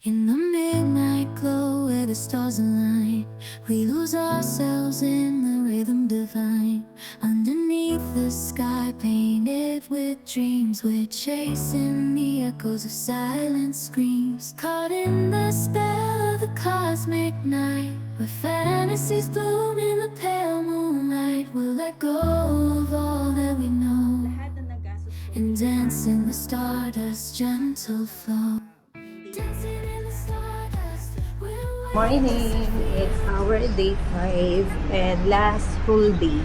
In the midnight glow where the stars align, we lose ourselves in the rhythm divine. Underneath the sky painted with dreams, we're chasing the echoes of silent screams. Caught in the spell of the cosmic night, where fantasies bloom in the pale moonlight. We'll let go of all that we know and dance in the stardust gentle flow. Dancing in the stardust, we're Morning! It's our day 5 and last full day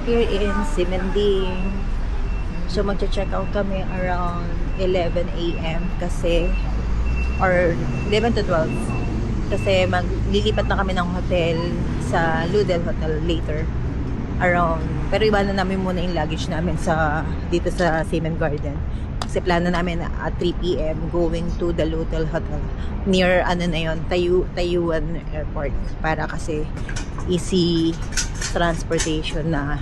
here in Simending. So magcha-check out kami around 11 a.m. kasi or 11 to 12 kasi maglilipat na kami ng hotel sa Ludel Hotel later around, pero iwanan namin muna yung luggage namin dito sa Seaman Garden kasi plano namin at 3 p.m. going to the Ludel Hotel near Taiyuan Airport para kasi easy transportation na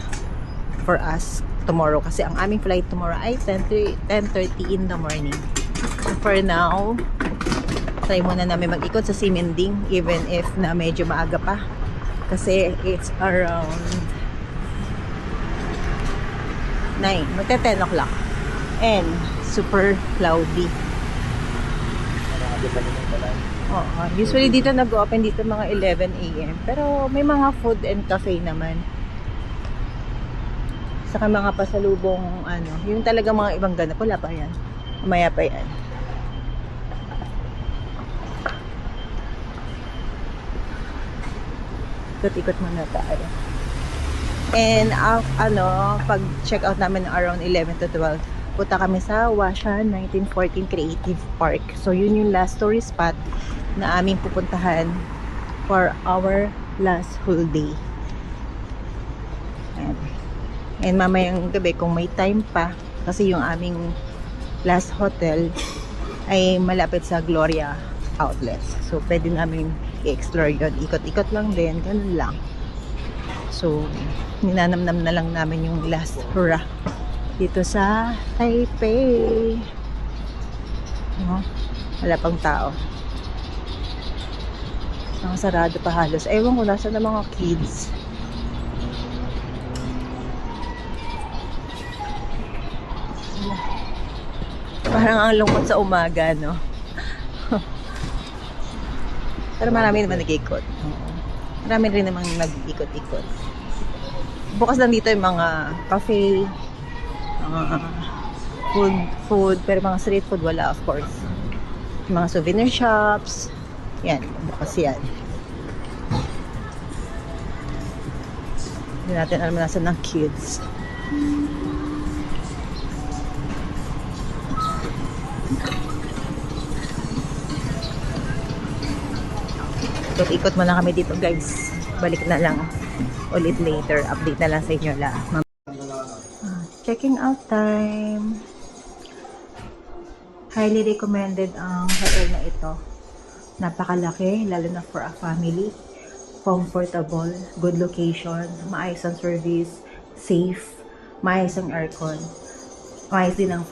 for us tomorrow kasi ang aming flight tomorrow ay 10:30 in the morning. So for now, try muna namin mag-ikot sa Simending even if na medyo maaga pa kasi it's around 9, magta 10 o'clock and super cloudy. Usually dito nag-open dito mga 11 a.m. pero may mga food and cafe naman saka mga pasalubong yung talaga mga ibang ganap. Wala pa yan, mamaya pa yan. Ikot-ikot muna tayo. And pag check out namin around 11 to 12, punta kami sa Huashan 1914 Creative Park. So yun yung last tourist spot na aming pupuntahan for our last whole day. And mamayang gabi kung may time pa, kasi yung aming last hotel ay malapit sa Gloria Outlet. So pwede namin i-explore yun. Ikot-ikot lang din, ganun lang. So ninanamnam na lang namin yung last hurrah dito sa Taipei. Wala pang tao. Sarado pa halos. Ewan ko nasa na mga kids. Parang ang lungkot sa umaga, no? Pero marami naman nag-ikot. Marami rin namang nag-ikot-ikot. Bukas lang dito yung mga cafe, mga food, pero mga street food wala, of course. Mga souvenir shops, yan, bukas yan. Hindi natin alam nasa ng kids. Ikot mo na kami dito, guys. Balik na lang ulit later. Update na lang sa inyo lahat. Checking out time. Highly recommended ang hotel na ito. Napakalaki, lalo na for a family. Comfortable, good location, maayos ang service, safe, maayos ang aircon. Maayos din ang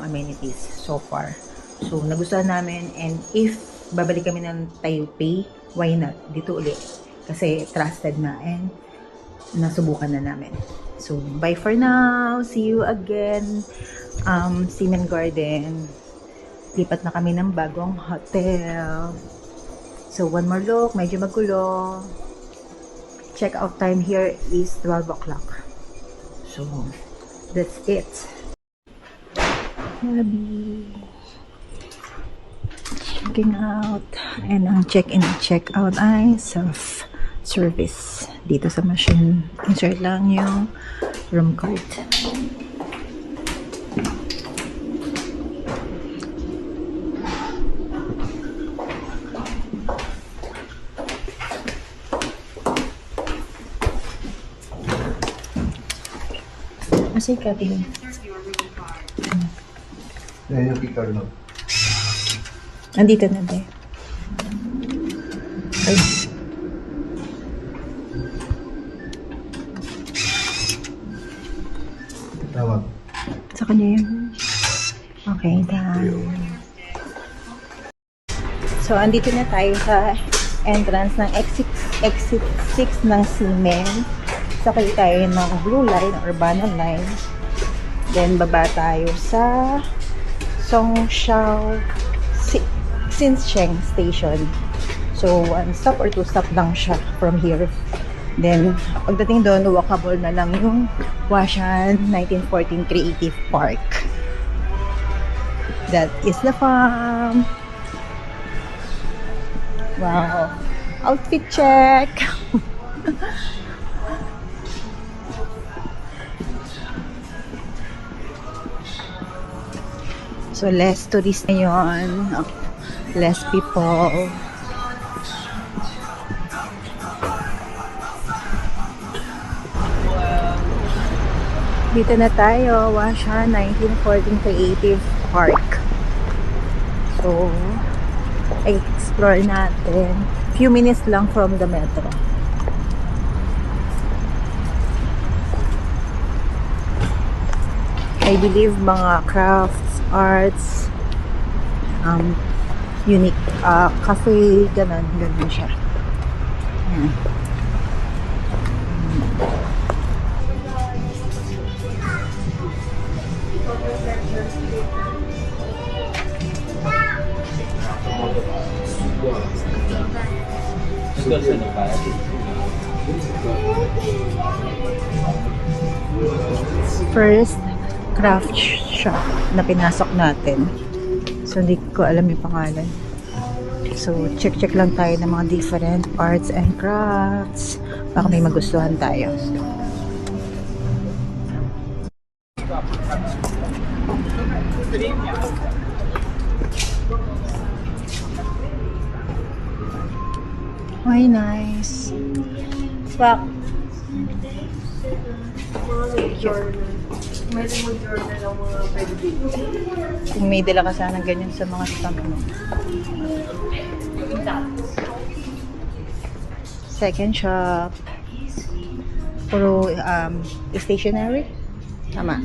amenities so far. So nagustuhan namin, and if babalik kami ng Taipei, why not? Dito ulit. Kasi trusted na and nasubukan na namin. So, bye for now. See you again. Seaman Garden. Lipat na kami ng bagong hotel. So, one more look. Medyo magulo. Check out time here is 12 o'clock. So, that's it. Lobby. Checking out, and ang check-in and check-out ay self-service. Dito sa machine, insert lang yung room card. Kasi kating yan yung picture no? andito na ba? Ay. Tawag. Sa kanya yun. Okay, done. So, andito na tayo sa entrance ng exit 6 ng Siemens. Sakay tayo ng Blue Line or Banner Line. Then, baba tayo sa Songshao Xinsheng Station. So, 1 stop or 2 stop lang siya from here. Then, pagdating doon, walkable na lang yung Huashan 1914 Creative Park. That is the farm. Wow. Outfit check. So, less tourist ngayon. Less people. Dito na tayo, Huashan 1914 Creative Park. So, explore natin. Few minutes lang from the metro. I believe mga crafts, arts, unique cafe, ganun siya. Ayan. First craft shop na pinasok natin. So, hindi ko alam yung pangalan. So, check lang tayo ng mga different arts and crafts. Baka may magustuhan tayo. Ay, nice. Swak. Kung may dala ka sana ganyan sa mga stamp mo. Second shop. Puro stationery. Tama.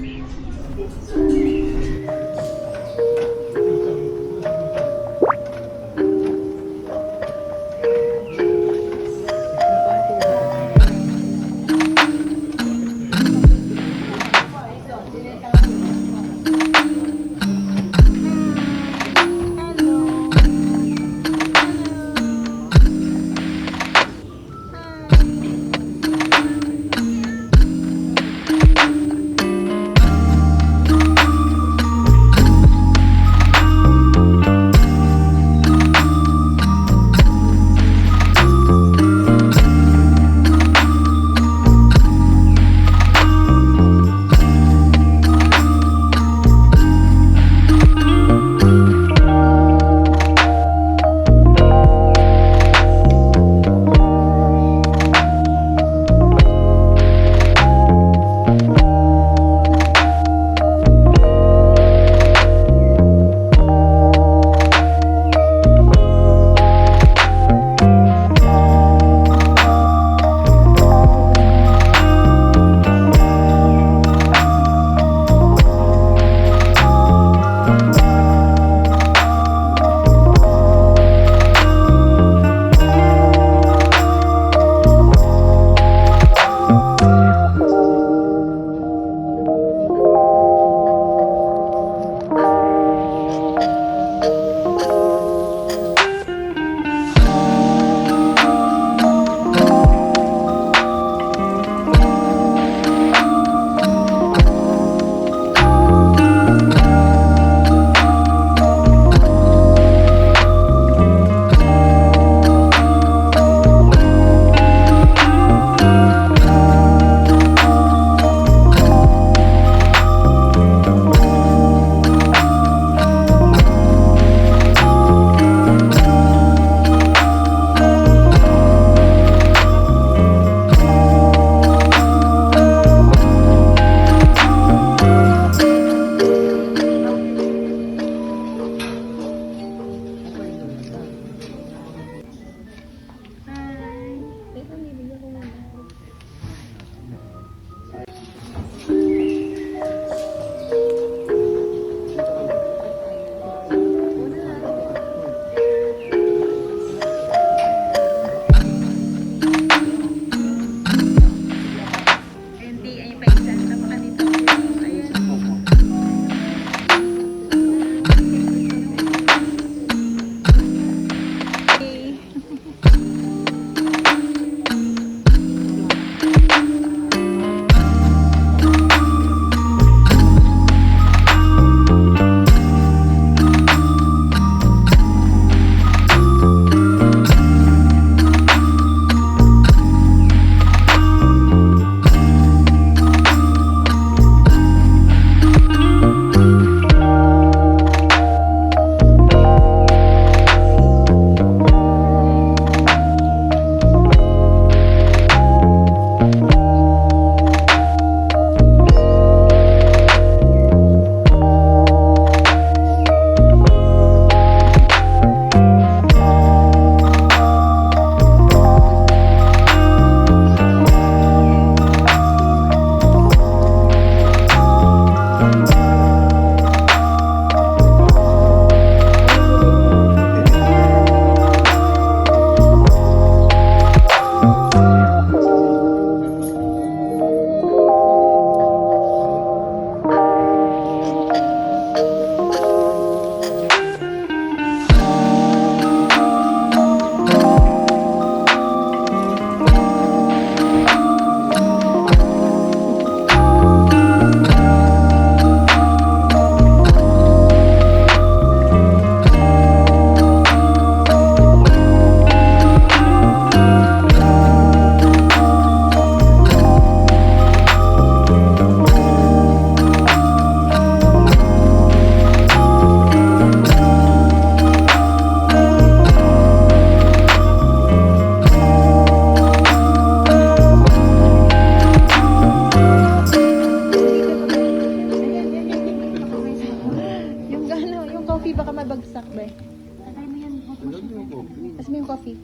Kasi mo yung coffee.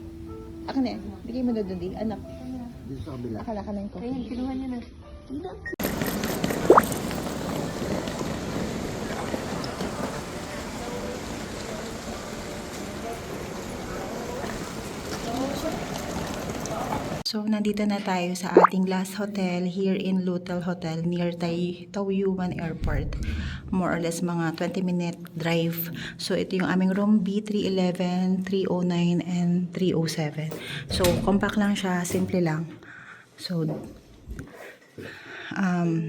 Aka na yan. Bigay mo na doon di. Anak. Dito sa kabila. Akala ka na yung coffee. Ayun, kinuha niya na. So, nandito na tayo sa ating last hotel here in Lutel Hotel near Taoyuan Airport. More or less mga 20-minute drive. So, ito yung aming room B311, 309, and 307. So, compact lang siya, simple lang. So,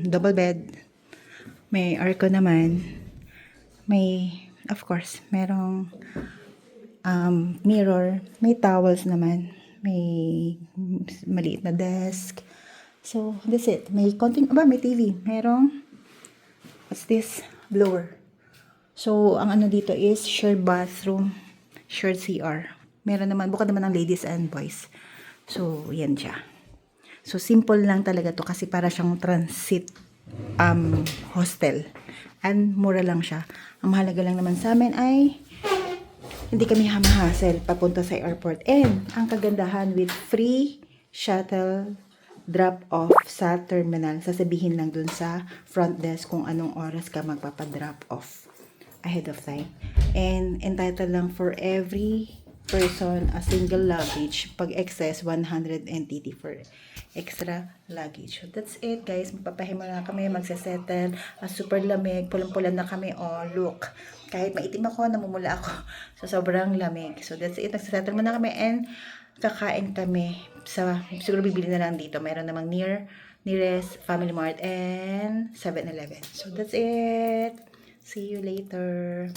double bed. May aircon naman. May, of course, merong mirror. May towels naman. May maliit na desk. So, that's it. May konting, may TV. Merong, what's this? Blower. So, ang ano dito is shared bathroom, shared CR. Meron naman, bukod naman ng ladies and boys. So, yan siya. So, simple lang talaga to kasi para siyang transit hostel. And mura lang siya. Ang mahalaga lang naman sa amin ay hindi kami hamahasel papunta sa airport. And ang kagandahan with free shuttle drop-off sa terminal. Sasabihin lang dun sa front desk kung anong oras ka magpapadrop off ahead of time. And entitled lang for every person a single luggage. Pag excess, 100 NTT for extra luggage. So that's it guys. Magpapahinga na kami, magsasettle. Super lamig, pulang-pulan na kami. Oh, look. Kahit maitim ako, namumula ako. So, sobrang lamig. So, that's it. Nagsasettle muna kami and kakain kami. Siguro bibili na lang dito. Mayroon namang nearest Family Mart and 7-Eleven. So, that's it. See you later.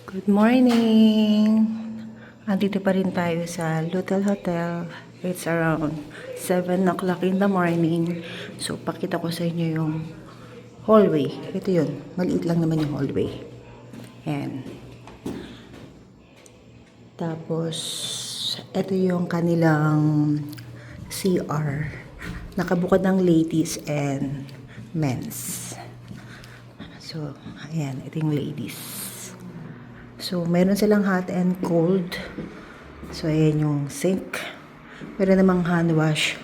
Good morning! Andito pa rin tayo sa Lutel Hotel. It's around 7 o'clock in the morning. So, pakita ko sa inyo yung hallway. Ito yun. Maliit lang naman yung hallway. Ayan. Tapos, ito yung kanilang CR. Nakabukod ng ladies and men's. So, ayan. Ito yung ladies. So, meron silang hot and cold. So, ayan yung sink. Meron namang hand wash,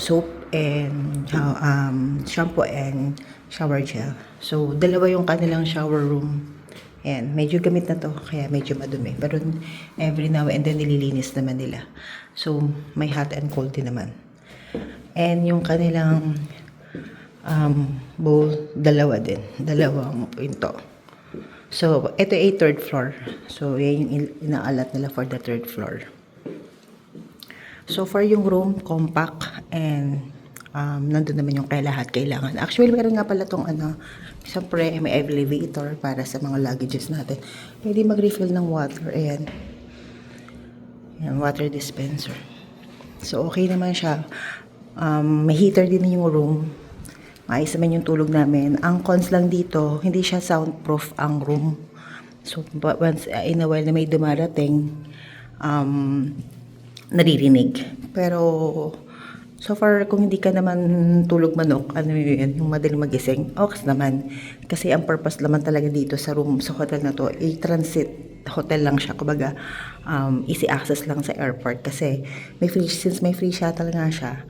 soap, and shampoo and shower gel. So, dalawa yung kanilang shower room. Ayan, medyo gamit na to, kaya medyo madumi. Pero every now and then, nililinis naman nila. So, may hot and cold din naman. And yung kanilang bowl, dalawa din. Dalawang pinto. So, ito ay third floor. So, yan yung inaalat nila for the third floor. So, for yung room, compact, and nandun naman yung kailangan. Actually, meron nga pala tong siyempre, may elevator para sa mga luggages natin. Pwede mag-refill ng water. Ayan. Ayan, water dispenser. So, okay naman siya. May heater din yung room. Maayos naman yung tulog namin. Ang cons lang dito, hindi siya soundproof ang room. So, once in a while na may dumarating, naririnig. Pero, so far, kung hindi ka naman tulog manok, yung madaling magising, okay naman. Kasi ang purpose naman talaga dito sa room, sa hotel na to, transit hotel lang siya. Kumbaga, easy access lang sa airport. Kasi, since may free shuttle nga siya,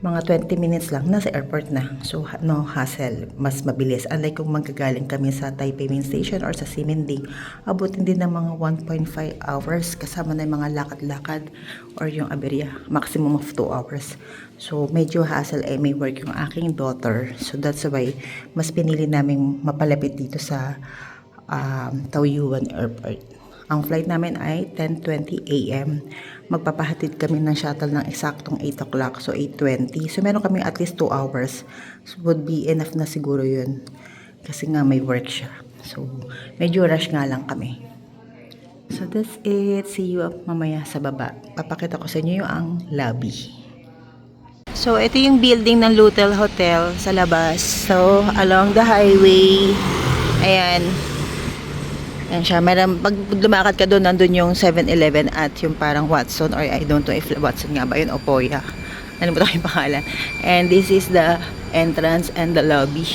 mga 20 minutes lang, nasa airport na. So, no hassle. Mas mabilis. Unlike kung magkagaling kami sa Taipei Main Station or sa Ximending, abutin din ng mga 1.5 hours kasama na yung mga lakad-lakad or yung aberya. Maximum of 2 hours. So, medyo hassle. May work yung aking daughter. So, that's why mas pinili namin mapalapit dito sa Taoyuan Airport. Ang flight namin ay 10:20 AM. Magpapahatid kami ng shuttle ng eksaktong 8 o'clock. So, 8:20. So, meron kami at least 2 hours. So, would be enough na siguro yun. Kasi nga may work siya. So, medyo rush nga lang kami. So, that's it. See you mamaya sa baba. Papakita ko sa inyo yung ang lobby. So, ito yung building ng Lutel Hotel sa labas. So, along the highway. Ayan. Yan siya. Pag lumakad ka doon, nandun yung 7-Eleven at yung parang Watson, or I don't know if Watson nga ba yun o Poya. Ano ba yung pangalan? And this is the entrance and the lobby.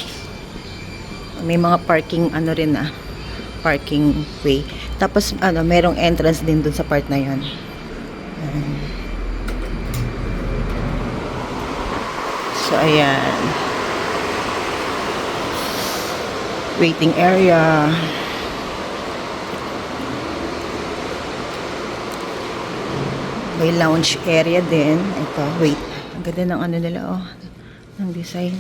May mga parking, parking way. Tapos, merong entrance din dun sa part na yun. Ayan. So, ayan. Waiting area. May lounge area din. Ito, wait. Ang ganda ng ano nila, oh. Ng design.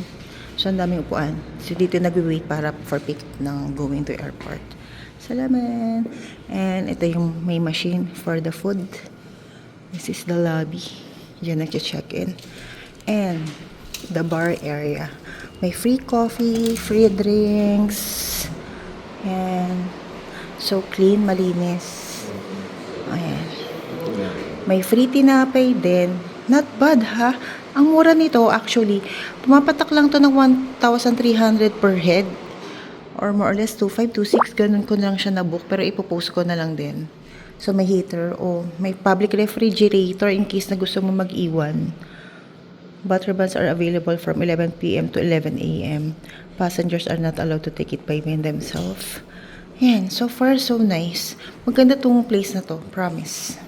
So, ang daming upuan. So, dito nag-wait para for pick ng going to airport. Salamat. And ito yung may machine for the food. This is the lobby. Diyan nag-check-in. And the bar area. May free coffee, free drinks. And so clean, malinis. Ayan. May free tinapay din. Not bad ha. Ang mura nito actually. Pumapatak lang to ng 1,300 per head. Or more or less 2,500, 2,600. Ganun ko lang siya na-book. Pero ipopost ko na lang din. So may heater o may public refrigerator in case na gusto mo mag-iwan. Butter buns are available from 11 p.m. to 11 a.m. Passengers are not allowed to take it by themselves. Yan. So far, so nice. Maganda tong place na to. Promise.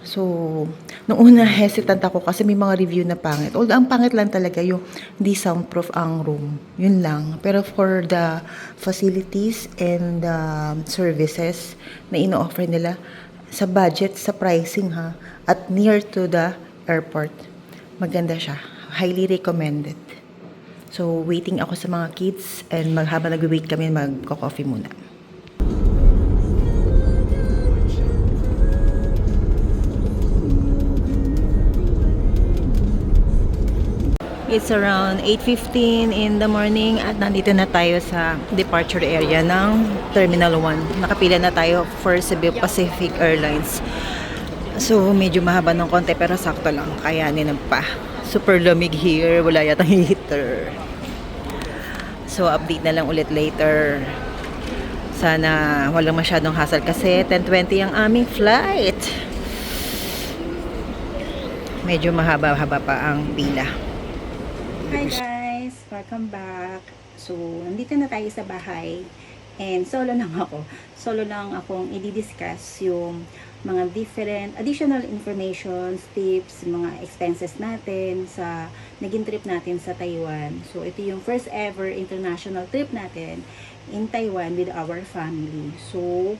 So, nung una hesitant ako kasi may mga review na pangit. Although, ang pangit lang talaga yung di soundproof ang room. Yun lang. Pero for the facilities and services na ino-offer nila, sa budget, sa pricing ha, at near to the airport, maganda siya. Highly recommended. So, waiting ako sa mga kids and habang nag-wait kami, magko-coffee muna. It's around 8:15 in the morning at nandito na tayo sa departure area ng Terminal 1. Nakapila na tayo for Cebu Pacific Airlines. So, medyo mahaba ng konti pero sakto lang. Kayanin pa. Super lamig here. Wala yatang heater. So, update na lang ulit later. Sana walang masyadong hassle kasi 10:20 ang aming flight. Medyo mahaba-haba pa ang pila. Hi guys! Welcome back! So, nandito na tayo sa bahay and solo lang ako. Solo lang akong i-discuss yung mga different additional information, tips, mga expenses natin sa naging trip natin sa Taiwan. So, ito yung first ever international trip natin in Taiwan with our family. So,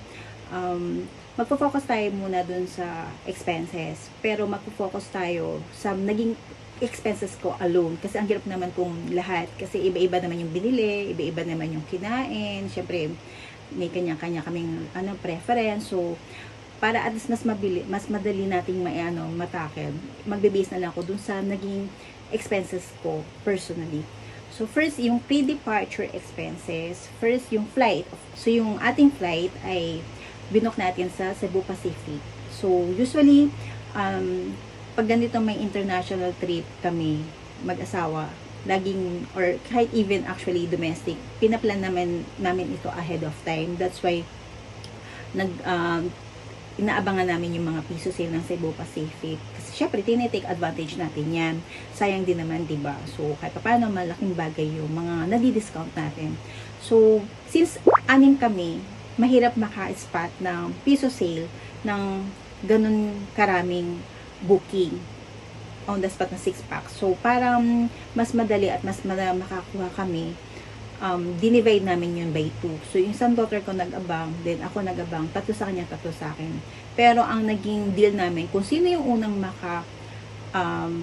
magpo-focus tayo muna dun sa expenses. Pero magpo-focus tayo sa naging expenses ko alone. Kasi ang hirap naman kung lahat. Kasi iba-iba naman yung binili, iba-iba naman yung kinain. Siyempre, may kanya-kanya kaming preference. So, para at least mas madali nating matakel, magbe-base na lang ako dun sa naging expenses ko personally. So, first, yung pre-departure expenses. First, yung flight. So, yung ating flight ay binook natin sa Cebu Pacific. So, usually, pag ganito may international trip kami, mag-asawa, laging, or kahit even actually domestic, pinaplan namin ito ahead of time. That's why, inaabangan namin yung mga piso sale ng Cebu Pacific. Kasi syempre, tinitake advantage natin yan. Sayang din naman, diba? So, kahit paano, malaking bagay yung mga nadi-discount natin. So, since anim kami, mahirap maka-spot ng piso sale ng ganun karaming booking on the spot na 6-pack. So, parang mas madali at mas makakuha kami, dinivide namin yun by 2. So, yung isang daughter ko nag-abang, then ako nag-abang, 3 sa kanya, 3 sa akin. Pero, ang naging deal namin, kung sino yung unang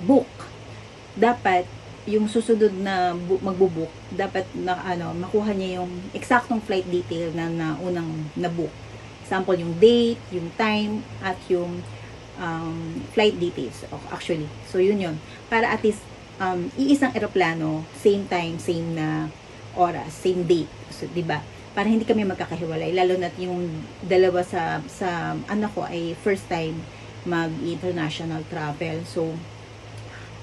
book, dapat, yung susunod na magbo-book, dapat makuha niya yung eksaktong flight detail na unang na-book. Example, yung date, yung time, at yung flight details actually. So yun. Para at least iisang eroplano, same time, same na oras, same date. So 'di ba? Para hindi kami magkakahiwalay lalo na yung dalawa sa anak ko ay first time mag-international travel. So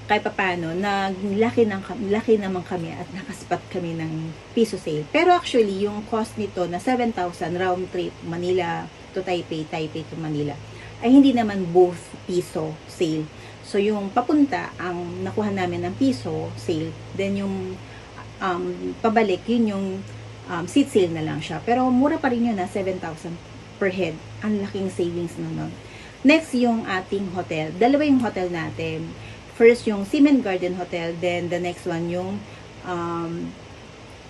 kahit papaano laki naman kami at nakaspat kami ng piso sale. Pero actually yung cost nito na 7,000 round trip Manila to Taipei, Taipei to Manila ay hindi naman both piso sale. So, yung papunta, ang nakuha namin ng piso sale, then yung pabalik, yun yung seat sale na lang siya. Pero, mura pa rin yun na 7,000 per head. Ang laking savings na nun. Next, yung ating hotel. Dalawa yung hotel natin. First, yung Seaman Garden Hotel. Then, the next one, yung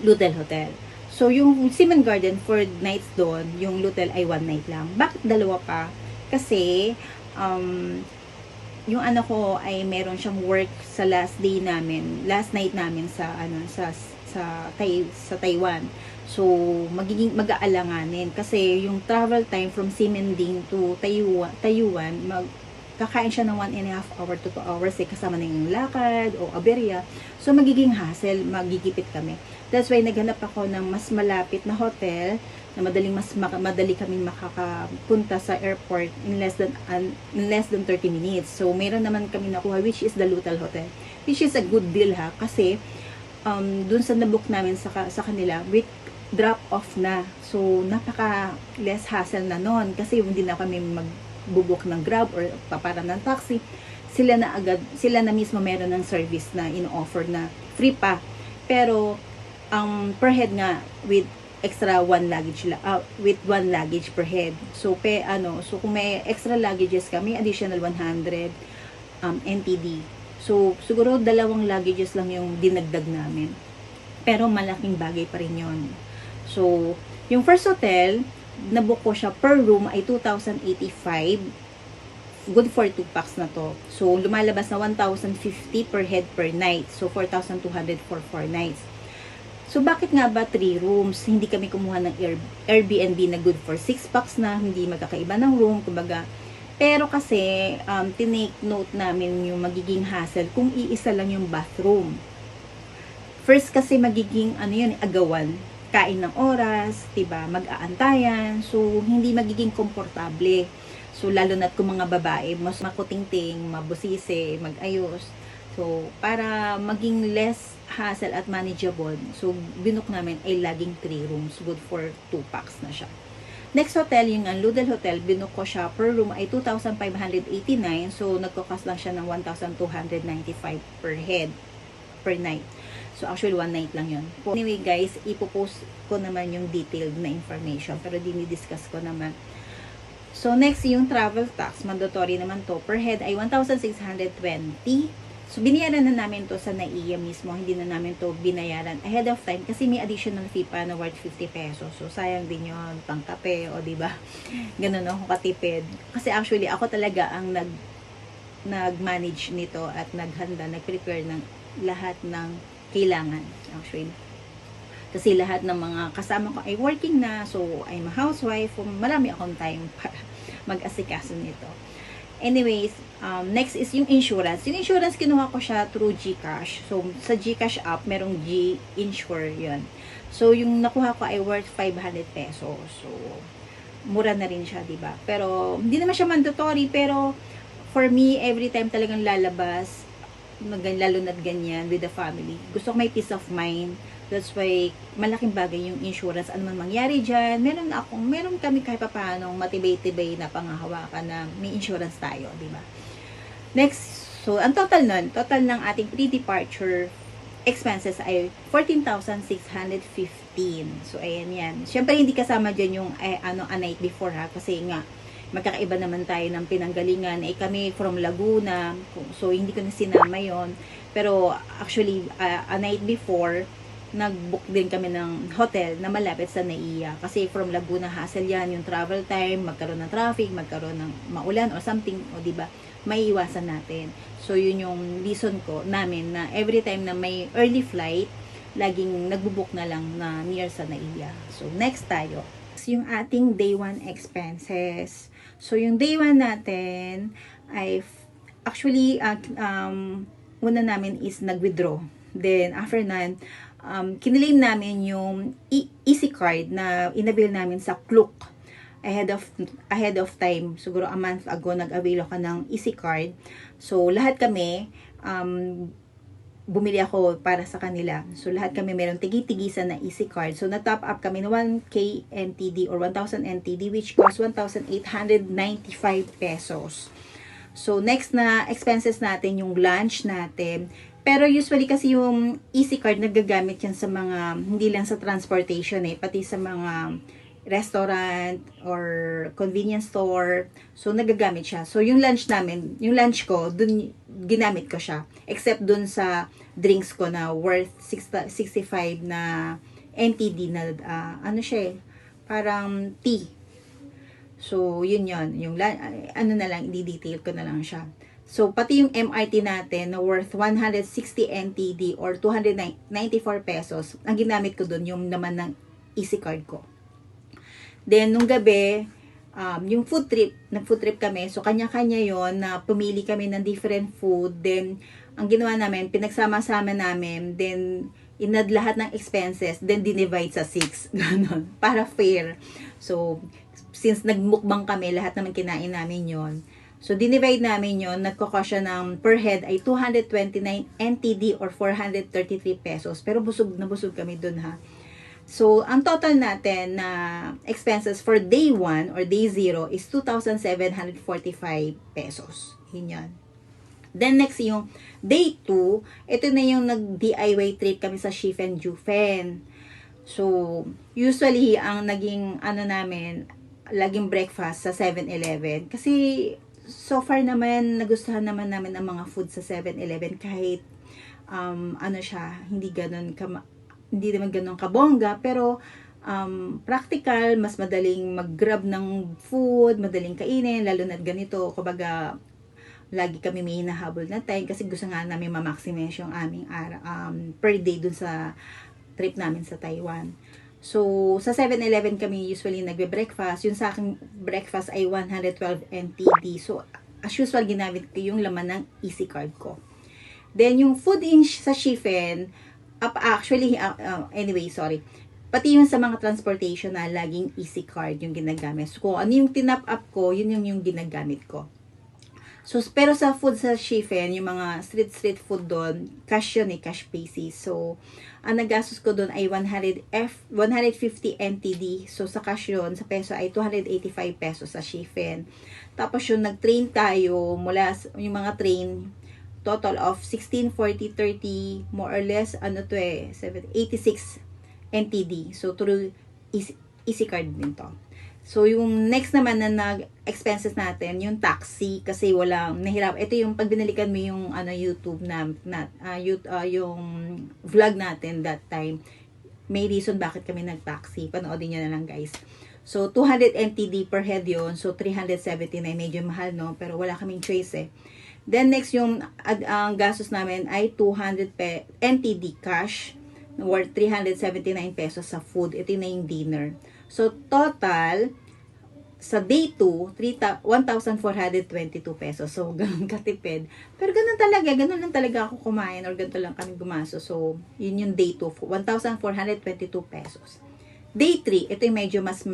Lutel Hotel. So, yung Seaman Garden, 4 nights doon. Yung Lutel ay 1 night lang. Bakit dalawa pa? Kasi, yung anak ko ay meron siyang work sa last night namin sa Taiwan. So mag-aalanganin kasi yung travel time from Simending to Taiwan, kakain siya ng 1.5 hour to 2 hours kasama na yung lakad o aberya. So magiging hassle, magigipit kami. That's why naghanap ako ng mas malapit na hotel na madali kaming makakapunta sa airport in less than 30 minutes. So, meron naman kami nakuha, which is the Lutel Hotel. Which is a good deal kasi dun sa nabook namin sa kanila, with drop off na. So, napaka less hassle na nun kasi hindi na kami magbubuk ng Grab or papara ng taxi. Sila na mismo meron ng service na in-offer na free pa. Pero, per head nga with extra 1 luggage with 1 luggage per head. So kung may extra luggages kami, additional 100 NTD. So siguro 2 luggages lang yung dinagdag namin. Pero malaking bagay pa rin 'yon. So yung first hotel, nabook ko siya per room ay 2,085. Good for 2 packs na to. So lumalabas na 1,050 per head per night. So 4,200 for 4 nights. So, bakit nga ba 3 rooms? Hindi kami kumuha ng Airbnb na good for 6 packs na, hindi magkakaiba ng room, kumbaga. Pero kasi, tinake note namin yung magiging hassle kung iisa lang yung bathroom. First kasi magiging, agawan. Kain ng oras, diba? Mag-aantayan. So, hindi magiging komportable. So, lalo na't kung mga babae, mas makutingting, mabusise, magayos. So, para maging less hassle at manageable, so, binook namin ay laging 3 rooms. Good for 2 packs na siya. Next hotel, yung Ludel Hotel, binook ko siya per room ay 2,589. So, nagko-cost lang siya ng 1,295 per head, per night. So, actually, 1 night lang yun. Anyway, guys, ipopost ko naman yung detailed na information, pero dinidiscuss ko naman. So, next, yung travel tax, mandatory naman to. Per head ay 1,620. So, binayaran na namin to sa NAIA mismo. Hindi na namin to binayaran ahead of time kasi may additional fee pa na worth 50 pesos. So, sayang din yun, pang kape, o diba? Ganun ako katipid. Kasi actually, ako talaga ang nag-manage nito at nag-prepare ng lahat ng kailangan. Actually. Kasi lahat ng mga kasama ko ay working na. So, I'm a housewife. Marami akong time para mag-asikaso nito. Anyways, next is yung insurance. Yung insurance, kinuha ko siya through GCash. So, sa GCash app, merong G-Insure yun. So, yung nakuha ko ay worth 500 pesos. So, mura na rin siya, diba? Pero, hindi naman siya mandatory. Pero, for me, every time talagang lalabas, lalo na't ganyan with the family, gusto ko may peace of mind. That's why, malaking bagay yung insurance. Ano man mangyari dyan, meron kami kahit pa paano matibay-tibay na pangahawakan na may insurance tayo, di ba? Next, so, ang total ng ating pre-departure expenses ay 14,615. So, ayan yan. Siyempre, hindi kasama dyan yung, a night before ha, kasi nga, magkakaiba naman tayo ng pinanggalingan. Kami from Laguna, so, hindi ko na sinama yon. Pero, actually, a night before, nag-book din kami ng hotel na malapit sa NAIA. Kasi from Laguna, hassle yan, yung travel time, magkaroon ng traffic, magkaroon ng maulan or something, o diba, may iwasan natin. So, yun yung reason ko namin na every time na may early flight, laging nagbubook na lang na near sa NAIA. So, next tayo. Yung ating day 1 expenses. So, yung day 1 natin ay actually, una namin is nag-withdraw. Then, after nan, kinilaim namin yung Easy Card na inabil namin sa Klook ahead of time. Siguro a month ago nag-avail ako ng Easy Card. So lahat kami bumili ako para sa kanila. So lahat kami meron tigi-tigisan na Easy Card. So na-top up kami ng 1K NTD or 1,000 NTD which cost 1,895 pesos. So next na expenses natin yung lunch natin. Pero usually kasi yung Easy Card nagagamit yan sa mga, hindi lang sa transportation pati sa mga restaurant or convenience store. So, nagagamit siya. So, yung lunch namin, yung lunch ko, dun ginamit ko siya. Except dun sa drinks ko na worth 65 na NTD na, ano siya parang tea. So, yun. Yung, ano na lang, i-detail ko na lang siya. So, pati yung MRT natin na worth 160 NTD or 294 pesos, ang ginamit ko dun, yung naman ng Easy Card ko. Then, nung gabi, yung nag-food trip kami. So, kanya-kanya yon na pumili kami ng different food. Then, ang ginawa namin, pinagsama-sama namin. Then, inad lahat ng expenses. Then, dinivide sa 6. Ganon. Para fair. So, since nagmukbang kami, lahat naman kinain namin yon. So, dinivide namin yon, nagkakasya ng per head ay 229 NTD or 433 pesos. Pero busog na busog kami dun ha. So, ang total natin na expenses for day 1 or day 0 is 2,745 pesos. Yun. Then, next yung day 2, ito na yung nag-DIY trip kami sa Shifen Jufen. So, usually, ang naging, namin, laging breakfast sa 7-Eleven. Kasi, so far naman, nagustuhan naman namin ang mga food sa 7-Eleven kahit, hindi naman ganun kabongga, pero, practical, mas madaling mag-grab ng food, madaling kainin, lalo na ganito, kumbaga, lagi kami may hinahabol na time kasi gusto nga namin ma-maximize yung aming per day dun sa trip namin sa Taiwan. So, sa 7-Eleven kami usually nagbe-breakfast. Yung sa aking breakfast ay 112 NTD. So, as usual, ginamit ko yung laman ng Easy Card ko. Then, yung food sa Shifen, pati yung sa mga transportation na laging Easy Card yung ginagamit. So, kung ano yung tinap up ko, yun yung ginagamit ko. So, pero sa food sa Shifen, yung mga street food doon, cash yun cash basis. So, ang nagastos ko doon ay 150 NTD. So, sa cash yun, sa peso ay 285 pesos sa Shifen. Tapos yung nag-train tayo, mula yung mga train, total of 16, 40, 30, more or less, 86 NTD. So, through Easy Card din to. So, yung next naman na nag-expenses natin, yung taxi, kasi nahirap. Ito yung pag binalikan mo yung YouTube yung vlog natin that time, may reason bakit kami nag-taxi. Panoodin nyo na lang guys. So, 200 NTD per head yon. So, 379. Medyo mahal, no? Pero wala kaming choice Then, next yung ang gastos namin ay 200 NTD cash worth 379 pesos sa food. Ito na yung dinner. So, total, sa day 2, 1,422 pesos. So, ganun katipid. Pero ganun lang talaga ako kumain or ganun lang kami gumaso. So, yun yung day 2, 1,422 pesos. Day 3, ito yung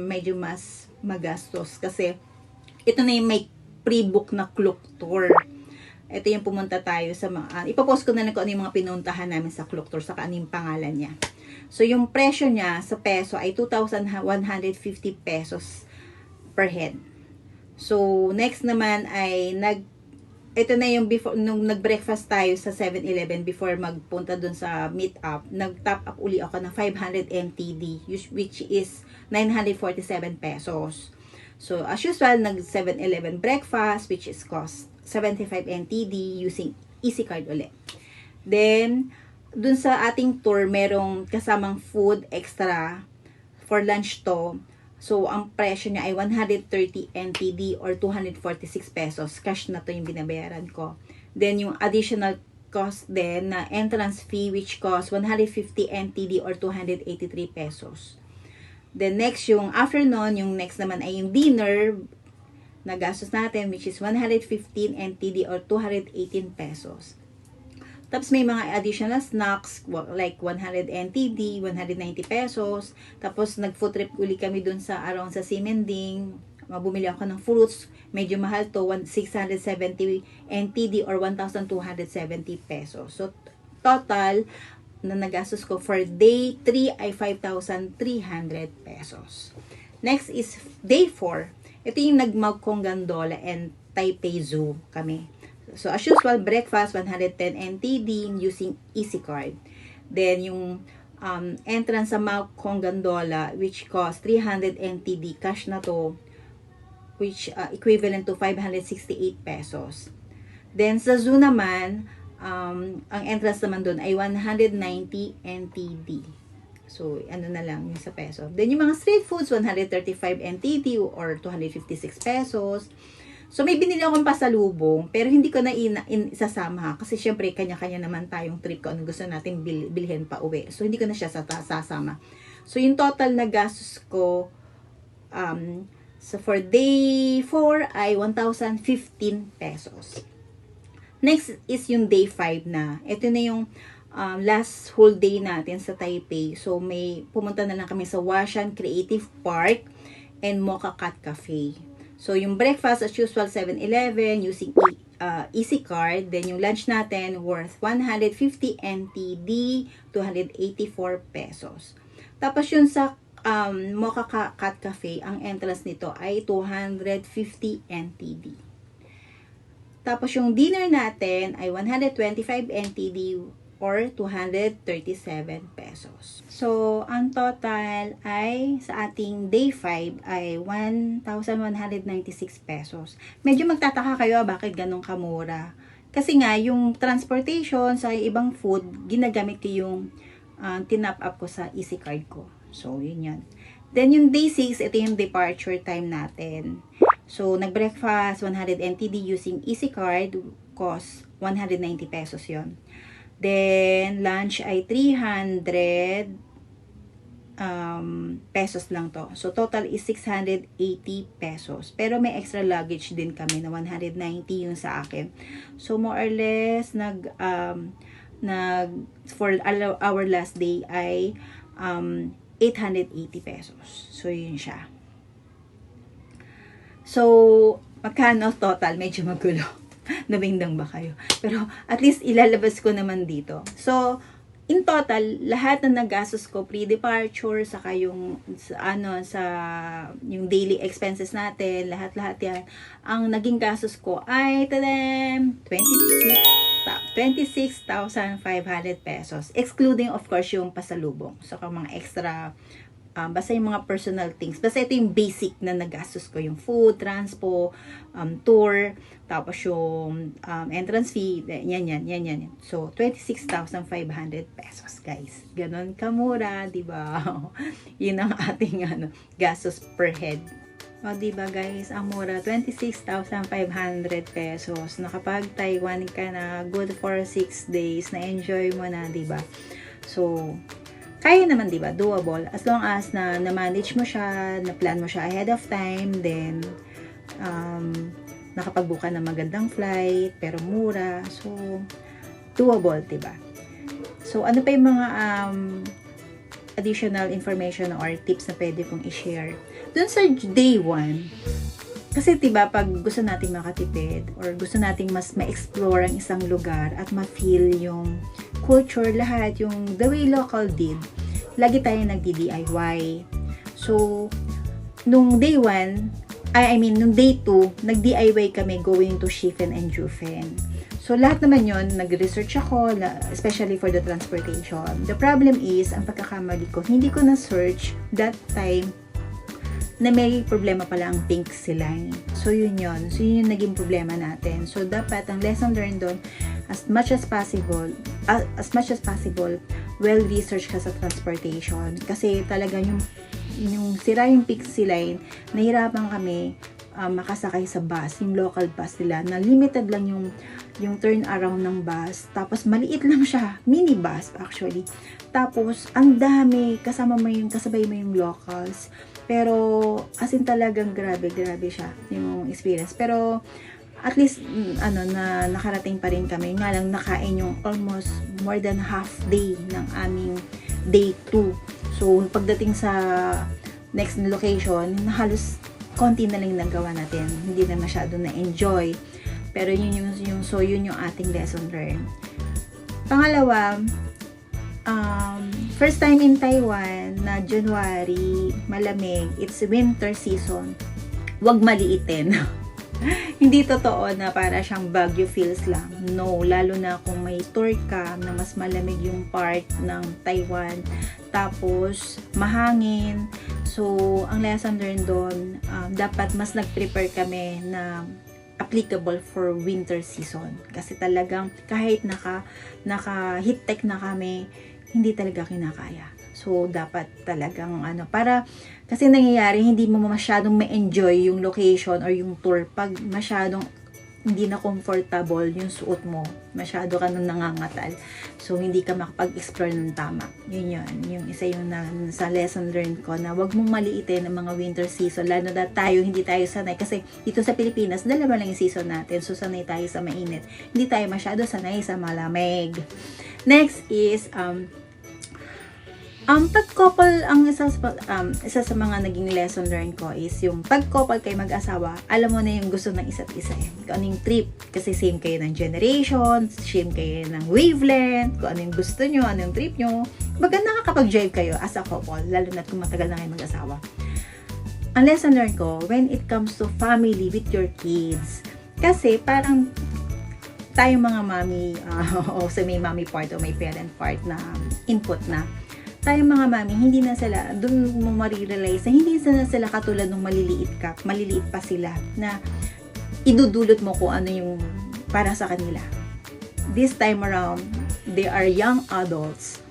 medyo mas magastos kasi ito na yung may pre-book na Klook Tour. Ito yung pumunta tayo sa mga, ipapost ko na lang kung ano yung mga pinuntahan namin sa Klook Tour, saka ano yung pangalan niya. So, yung presyo niya sa peso ay 2,150 pesos per head. So, next naman ay ito na yung nung nag-breakfast tayo sa 7-Eleven before magpunta dun sa meet-up, nag-top up uli ako ng 500 NTD, which is 947 pesos. So, as usual, nag-7-Eleven breakfast, which is cost 75 NTD using Easy Card ulit. Then, dun sa ating tour, merong kasamang food extra for lunch to. So, ang presyo niya ay 130 NTD or 246 pesos. Cash na to yung binabayaran ko. Then, yung additional cost din na entrance fee which cost 150 NTD or 283 pesos. Then, next yung afternoon, yung next naman ay yung dinner na gastos natin which is 115 NTD or 218 pesos. Tapos may mga additional snacks like 100 NTD, 190 pesos. Tapos nag-food trip uli kami dun sa around sa Simending. Bumili ako ng fruits. Medyo mahal to, 670 NTD or 1,270 pesos. So, total na nagastos ko for day 3 ay 5,300 pesos. Next is day 4. Ito yung nag-Magkong Gondola and Taipei Zoo kami. So, as usual, breakfast, 110 NTD using Easy Card. Then, yung entrance sa Mount Gondola, which cost 300 NTD. Cash na to, which equivalent to 568 pesos. Then, sa zoo naman, ang entrance naman doon ay 190 NTD. So, ano na lang yung sa peso. Then, yung mga street foods, 135 NTD or 256 pesos. So, may binili akong pasalubong, pero hindi ko na isasama. Kasi, syempre, kanya-kanya naman tayong trip kung ano gusto natin bilhin pa uwi. So, hindi ko na siya sasama. So, yung total na gastos ko, so for day 4 ay 1,015 pesos. Next is yung day 5 na. Ito na yung last whole day natin sa Taipei. So, pumunta na lang kami sa Huashan Creative Park and Mocha Cat Cafe. So, yung breakfast as usual, 7-Eleven, using Easy Card. Then, yung lunch natin worth 150 NTD, 284 pesos. Tapos, yun sa Mocha Cat Cafe, ang entrance nito ay 250 NTD. Tapos, yung dinner natin ay 125 NTD or 237 pesos. So, ang total ay sa ating day 5 ay 1,196 pesos. Medyo magtataka kayo bakit ganun kamura. Kasi nga, yung transportation sa ibang food, ginagamit ko yung tinap up ko sa Easy Card ko. So, yun yan. Then, yung day 6, ito yung departure time natin. So, nag-breakfast, 100 NTD using Easy Card, cost 190 pesos yon. Then, lunch ay 300 pesos lang to. So, total is 680 pesos. Pero may extra luggage din kami na 190 yung sa akin. So, more or less, for our last day ay 880 pesos. So, yun siya. So, magkano total? Medyo magulo. Nabingdang ba kayo? Pero, at least, ilalabas ko naman dito. So, in total, lahat na nagastos ko, pre-departure, saka yung, yung daily expenses natin, lahat-lahat yan, ang naging gastos ko ay, 26,500 pesos. Excluding, of course, yung pasalubong. So, kung mga extra, basta yung mga personal things. Basta ito yung basic na nagastos ko. Yung food, transpo, tour, tapos yung entrance fee, yan. So, 26,500 pesos, guys. Ganon kamura, diba? Yun ang ating gastos per head. O, diba, guys? Ang mura, 26,500 pesos. Nakapag Taiwan ka na, good for 6 days, na-enjoy mo na, diba? So, kaya naman, di ba? Doable. As long as na-manage mo siya, na-plan mo siya ahead of time, then, nakapag-book ka ng magandang flight, pero mura. So, doable, di ba? So, ano pa yung mga additional information or tips na pwede kong i-share? Dun sa day 1, kasi diba, pag gusto nating makatipid or gusto nating mas ma-explore ang isang lugar at ma-feel yung culture, lahat, yung the way local did, lagi tayo nagdi-DIY. So, nung day 1, nung day 2, nag-DIY kami going to Shifen and Jufen. So, lahat naman yon nag-research ako, especially for the transportation. The problem is, ang pagkakamali ko, hindi ko na-search that time na may problema pala ang pink line. So, yun yun. So, yun yung naging problema natin. So, dapat ang lesson learned doon, as much as possible, well-research ka sa transportation. Kasi talaga yung sira yung pink line, nahirapan kami makasakay sa bus, yung local bus nila, na limited lang yung turn around ng bus. Tapos, maliit lang siya. Mini bus, actually. Tapos, ang dami. Kasabay mo yung locals. Pero, as in talagang grabe siya, yung experience. Pero, at least, na nakarating pa rin kami. Nga lang, nakain yung almost more than half day ng aming day 2. So, pagdating sa next location, halos konti na lang nagawa natin. Hindi na masyado na-enjoy. Pero, yun yung ating lesson learned. Pangalawa, first time in Taiwan na January, malamig, it's winter season. Huwag maliitin. Hindi totoo na para siyang Baguio feels lang. No, lalo na kung may tour ka na mas malamig yung part ng Taiwan, tapos mahangin. So, ang lesson learned doon, dapat mas nag-prepare kami na applicable for winter season. Kasi talagang kahit naka heat tech na kami, hindi talaga kinakaya. So, dapat talagang para, kasi nangyayari, hindi mo masyadong ma-enjoy yung location or yung tour pag masyadong hindi na comfortable yung suot mo. Masyado ka nang nangangatal. So, hindi ka makapag-explore ng tama. Yun. Yung isa yung sa lesson learned ko na wag mong maliitin ang mga winter season. Lalo na tayo, hindi tayo sanay. Kasi dito sa Pilipinas, dalawa lang yung season natin. So, sanay tayo sa mainit. Hindi tayo masyado sanay sa malamig. Next is, pag-couple, ang isa sa mga naging lesson learned ko is yung pag-couple kayo mag-asawa, alam mo na yung gusto ng isa't isa eh. Kung ano yung trip, kasi same kayo ng generation, same kayo ng wavelength, kung ano yung gusto nyo, ano yung trip nyo. Baga nakakapag-jive kayo as a couple, lalo na kung matagal na kayo mag-asawa. Ang lesson learned ko, when it comes to family with your kids, kasi parang tayo mga mami, o sa may mommy part o may parent part na input na, tayong mga mami, hindi na sila, doon mo marirealize na hindi na sila katulad ng maliliit pa sila, na idudulot mo kung ano yung para sa kanila. This time around, they are young adults.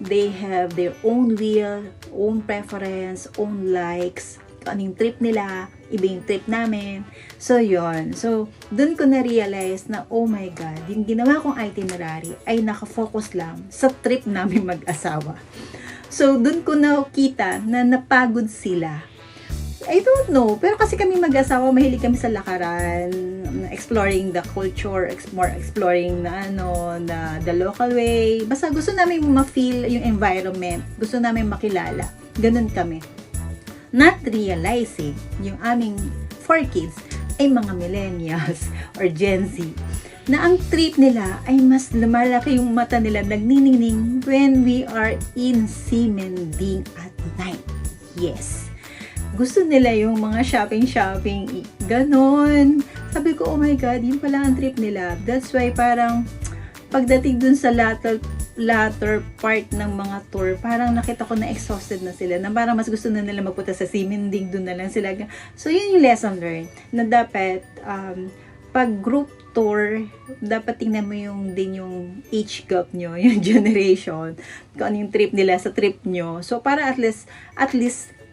They have their own will, own preference, own likes, kung ano yung trip nila, iba yung trip namin. So, yon. So, doon ko na-realize na, oh my God, yung ginawa kong itinerary ay nakafocus lang sa trip namin mag-asawa. So, doon ko nakita na napagod sila. I don't know, pero kasi kami mag-asawa, mahilig kami sa lakaran, exploring the culture, exploring na the local way. Basta gusto namin ma-feel yung environment, gusto namin makilala. Ganun kami. Not realizing yung aming 4 kids ay mga millennials or Gen Z, na ang trip nila ay mas lumalaki yung mata nila nagniningning when we are in Simending at night. Yes. Gusto nila yung mga shopping, ganon. Sabi ko, oh my God, yun pala ang trip nila. That's why parang pagdating dun sa latter part ng mga tour, parang nakita ko na exhausted na sila, na parang mas gusto na nila magpunta sa Simending, dun na lang sila. So, yun yung lesson learned, na dapat, pag group tour, dapat tingnan mo din yung age gap nyo, yung generation, kung ano yung trip nila sa trip nyo. So, para at least,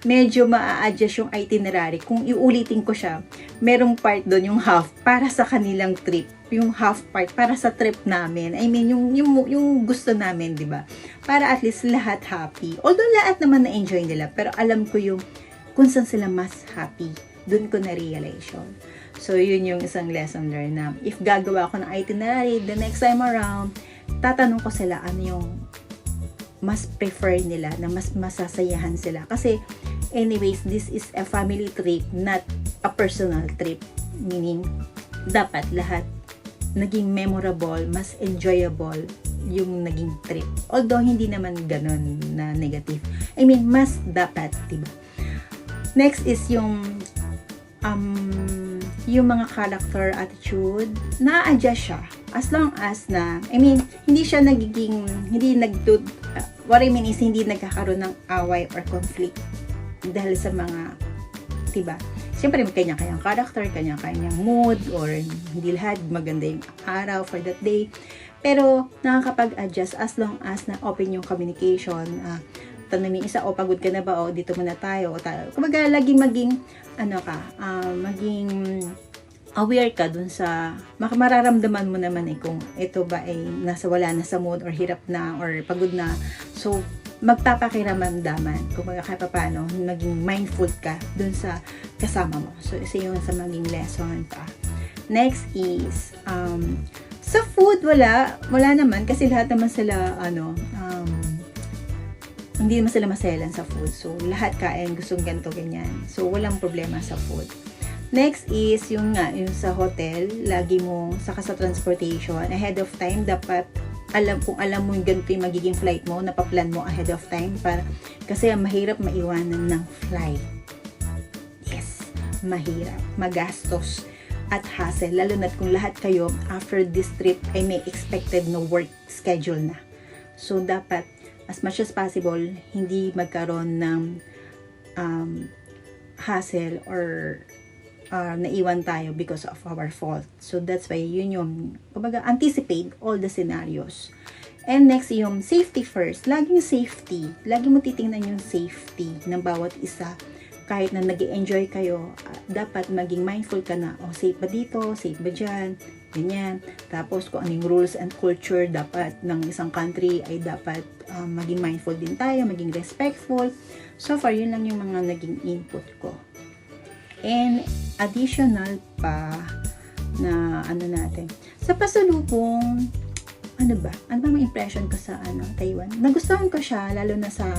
medyo maa-adjust yung itinerary. Kung iulitin ko siya, merong part doon, yung half, para sa kanilang trip. Yung half part, para sa trip namin. I mean, yung gusto namin, di ba? Para at least lahat happy. Although lahat naman na-enjoy nila, pero alam ko yung kung saan sila mas happy. Doon ko na-realize yun. So, yun yung isang lesson learned na if gagawa ko ng itinerary the next time around, tatanong ko sila ano yung mas prefer nila, na mas masasayahan sila. Kasi, anyways, this is a family trip, not a personal trip. Meaning, dapat lahat naging memorable, mas enjoyable yung naging trip. Although, hindi naman ganun na negative. I mean, mas dapat, diba? Next is yung mga character attitude, na-adjust siya. As long as na, I mean, hindi siya what I mean is, hindi nagkakaroon ng away or conflict dahil sa mga, diba? Siyempre, may kanya-kanyang character, kanya-kanyang mood, or hindi lahat maganda yung araw for that day. Pero, nakakapag-adjust as long as na open yung communication. Tanongin isa, pagod ka na ba? Dito muna tayo. Kumbaga, maging aware ka dun sa, mararamdaman mo naman kung ito ba ay wala na sa mood, or hirap na, or pagod na. So, magpapakiramdaman kung kahit paano, maging mindful ka dun sa kasama mo. So, isa yung sa maging lesson pa. Next is, sa food, wala naman, kasi lahat naman sila, hindi naman sila maselan sa food. So, lahat kain, gustong ganito, ganyan. So, walang problema sa food. Next is, yung sa hotel, lagi mo, saka sa transportation, ahead of time, dapat, kung alam mo yung ganito yung magiging flight mo, napaplan mo ahead of time, kasi mahirap maiwanan ng flight. Yes, mahirap, magastos. at hassle, lalo na kung lahat kayo after this trip ay may expected na work schedule na. So, dapat as much as possible, hindi magkaroon ng hassle or naiwan tayo because of our fault. So, that's why yun yung, kumbaga, anticipate all the scenarios. And next, yung safety first. Laging safety. Lagi mo titingnan yung safety ng bawat isa. Kahit na nag-enjoy kayo, dapat maging mindful ka na, safe ba dito? Safe ba dyan? Ganyan. Tapos, kung anong rules and culture dapat ng isang country ay dapat maging mindful din tayo, maging respectful. So far, yun lang yung mga naging input ko. And, additional pa na natin. Sa pasalubong, ano ba ang impression ko sa Taiwan? Nagustuhan ko siya, lalo na sa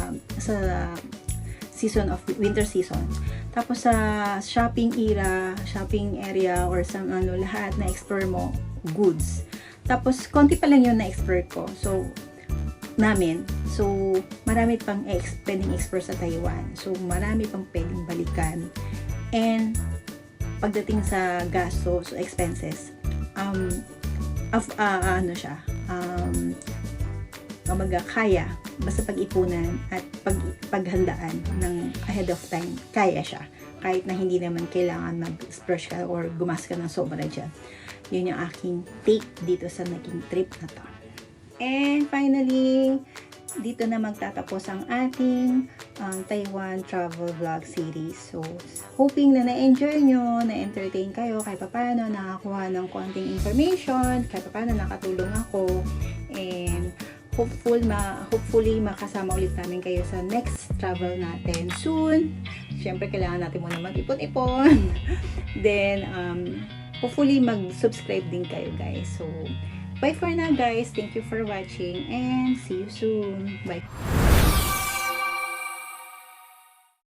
season of winter season. Tapos sa shopping area or sa lahat na explore mo, goods. Tapos konti pa lang yun na explore ko. So marami pang pwedeng explore sa Taiwan. So marami pang pwedeng balikan. And pagdating sa gastos, expenses, kaya basta pag-ipunan at paghandaan ng ahead of time, kaya siya kahit na hindi naman kailangan mag-splurge ka or gumas ka ng sobra dyan. Yun yung aking take dito sa naging trip na to. And finally, dito na magtatapos ang ating Taiwan travel vlog series. So, hoping na na-enjoy nyo, na-entertain kayo, kahit paano nakakuha ng konting information, kahit paano nakatulong ako, and hopefully makasama ulit namin kayo sa next travel natin soon. Siyempre, kailangan natin muna mag-ipon-ipon. Then, hopefully mag-subscribe din kayo, guys. So, bye for now, guys. Thank you for watching and see you soon. Bye.